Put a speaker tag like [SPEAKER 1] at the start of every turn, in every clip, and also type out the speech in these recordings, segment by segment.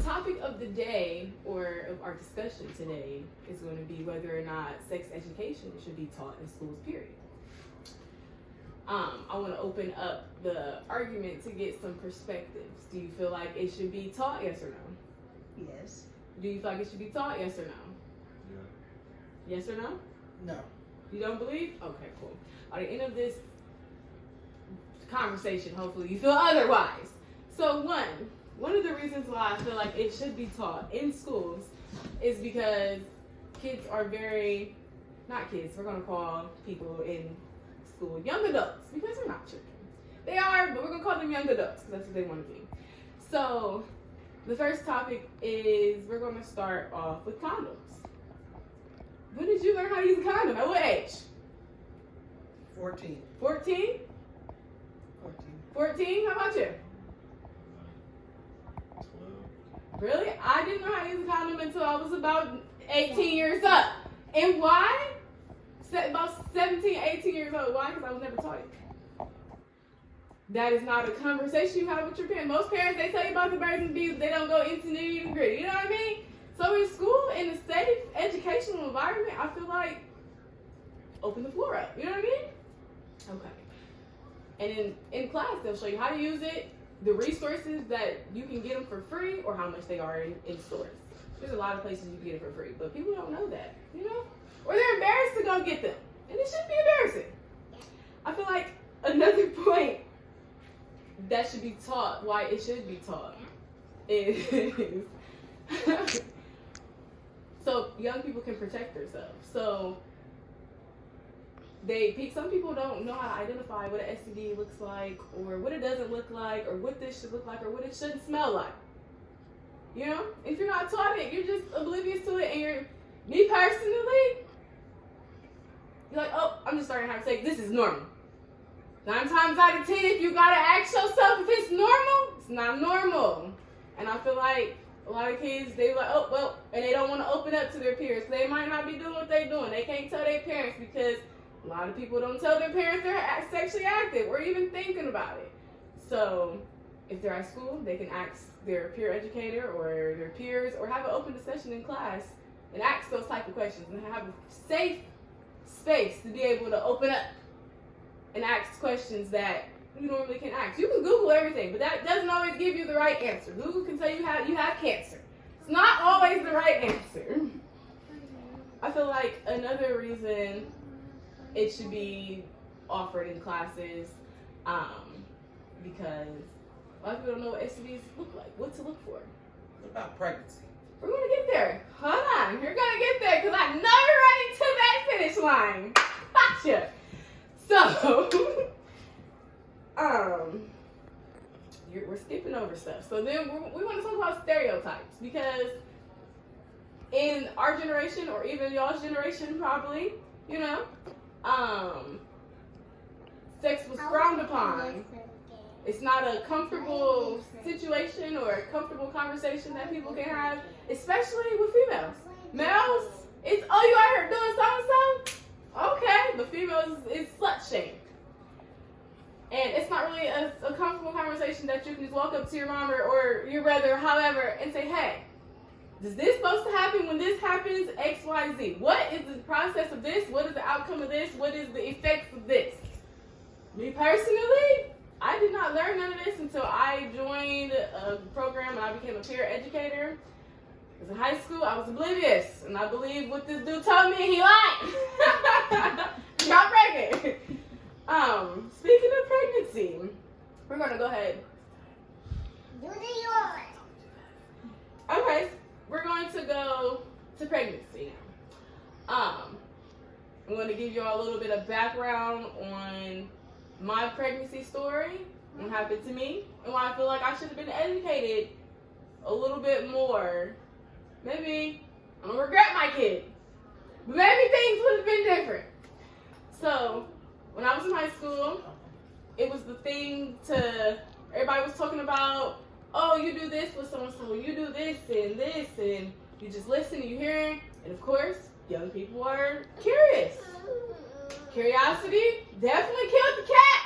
[SPEAKER 1] topic of the day, or of our discussion today, is going to be whether or not sex education should be taught in schools, period. I want to open up the argument to get some perspectives. Do you feel like it should be taught, yes or no?
[SPEAKER 2] Yes.
[SPEAKER 1] Do you feel like it should be taught, yes or no?
[SPEAKER 3] Yeah.
[SPEAKER 1] Yes or no?
[SPEAKER 2] No.
[SPEAKER 1] You don't believe? Okay, cool. At the end of this conversation, hopefully you feel otherwise. So one of the reasons why I feel like it should be taught in schools is because kids are not kids, we're going to call people in school young adults, because they're not children. They are, but we're going to call them young adults because that's what they want to be. So the first topic is we're going to start off with condoms. When did you learn how to use a condom? At what age?
[SPEAKER 2] 14.
[SPEAKER 1] 14?
[SPEAKER 2] 14.
[SPEAKER 1] 14? How about you?
[SPEAKER 3] 12.
[SPEAKER 1] Really? I didn't know how to use a condom until I was about 18 years up. And why? About 17, 18 years old. Why? Because I was never taught it. That is not a conversation you have with your parents. Most parents, they tell you about the birds and bees, they don't go into nitty gritty. You know what I mean? So in school, in a safe educational environment, I feel like open the floor up. You know what I mean? Okay. And in class, they'll show you how to use it, the resources that you can get them for free, or how much they are in stores. There's a lot of places you can get it for free, but people don't know that, you know? Or they're embarrassed to go get them. And it shouldn't be embarrassing. I feel like another point that should be taught, why it should be taught, is so young people can protect themselves. So some people don't know how to identify what an STD looks like, or what it doesn't look like, or what this should look like, or what it shouldn't smell like. You know? If you're not taught it, you're just oblivious to it, and me personally, you're like, oh, I'm just starting to have sex. This is normal. 9 times out of 10, if you gotta ask yourself if it's normal, it's not normal. And I feel like a lot of kids, they like, oh, well, and they don't want to open up to their peers. They might not be doing what they're doing. They can't tell their parents because a lot of people don't tell their parents they're sexually active or even thinking about it. So if they're at school, they can ask their peer educator or their peers, or have an open discussion in class and ask those type of questions and have a safe space to be able to open up and ask questions that you normally can ask. You can Google everything, but that doesn't always give you the right answer. Google can tell you how you have cancer. It's not always the right answer. I feel like another reason it should be offered in classes, because a lot of people don't know what STDs look like, what to look for.
[SPEAKER 2] What about pregnancy?
[SPEAKER 1] We're going to get there. Hold on. You're going to get there because I know you're running to that finish line. Gotcha. So, we're skipping over stuff. So then we want to talk about stereotypes, because in our generation, or even y'all's generation probably, you know, sex was frowned upon. It's not a comfortable situation or a comfortable conversation that people can have, especially with females. Males, it's, oh, you out here doing so-and-so? Okay, but females is slut shamed. And it's not really a comfortable conversation that you can just walk up to your mom or your brother, however, and say, hey, is this supposed to happen when this happens? X, Y, Z. What is the process of this? What is the outcome of this? What is the effects of this? Me personally, I did not learn none of this until I joined a program and I became a peer educator. Because in high school, I was oblivious, and I believed what this dude told me, and he lied. Got pregnant. Speaking of pregnancy, we're gonna go ahead. Okay, we're going to go to pregnancy now. I'm going to give you all a little bit of background on my pregnancy story, what happened to me, and why I feel like I should have been educated a little bit more. Maybe I don't regret my kid, but maybe things would have been different. So when I was in high school, it was the thing everybody was talking about, oh, you do this with so-and-so, you do this, and you just listen, you hear, and of course, young people are curious. Curiosity definitely killed the cat.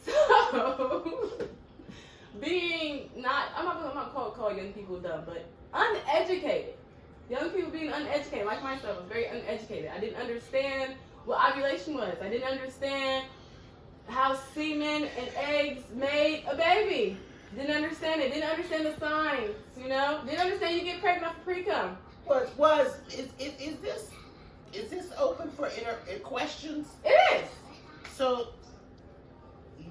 [SPEAKER 1] So, being not, I'm not call young people dumb, but uneducated. Young people being uneducated, like myself, was very uneducated. I didn't understand what ovulation was. I didn't understand how semen and eggs made a baby. Didn't understand it. Didn't understand the signs, you know? Didn't understand you get pregnant off of pre-cum.
[SPEAKER 2] Is this open for questions?
[SPEAKER 1] It is.
[SPEAKER 2] So,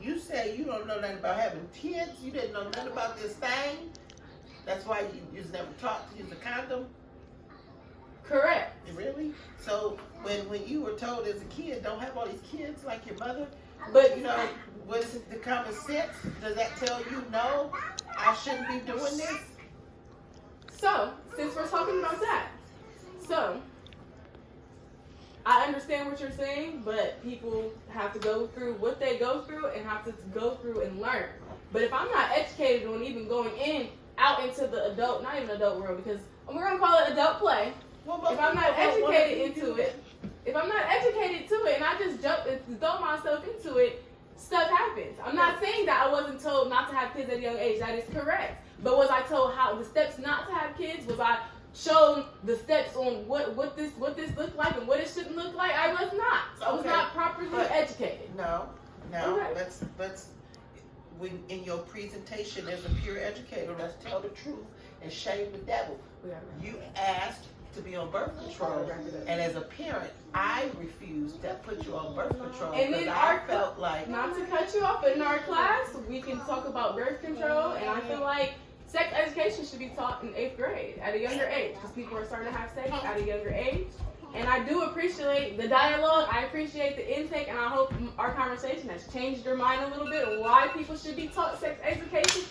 [SPEAKER 2] you say you don't know nothing about having kids? You didn't know nothing about this thing? That's why you was never taught to use a condom?
[SPEAKER 1] Correct.
[SPEAKER 2] Really? So, when you were told as a kid, don't have all these kids like your mother,
[SPEAKER 1] But,
[SPEAKER 2] you know, was it the common sense? Does that tell you, no, I shouldn't be doing this?
[SPEAKER 1] so, since we're talking about that, so, I understand what you're saying, but people have to go through what they go through and have to go through and learn. But if I'm not educated on even going out into the adult, not even adult world, because we're going to call it adult play. If I'm not educated into it, and I just jump and throw myself into it, stuff happens. I'm not saying that I wasn't told not to have kids at a young age. That is correct. But was I told how the steps not to have kids? Was I shown the steps on what this looked like and what it shouldn't look like? I was not. I was not properly educated.
[SPEAKER 2] No.
[SPEAKER 1] Okay.
[SPEAKER 2] Let's when in your presentation as a peer educator, let's tell the truth and shame the devil. You asked to be on birth control, and as a parent, I refused to put you on birth control
[SPEAKER 1] And
[SPEAKER 2] because
[SPEAKER 1] then
[SPEAKER 2] I felt like,
[SPEAKER 1] not to cut you off, but in our class, we can talk about birth control, and I feel like sex education should be taught in 8th grade at a younger age because people are starting to have sex at a younger age. And I do appreciate the dialogue. I appreciate the intake, and I hope our conversation has changed your mind a little bit on why people should be taught sex education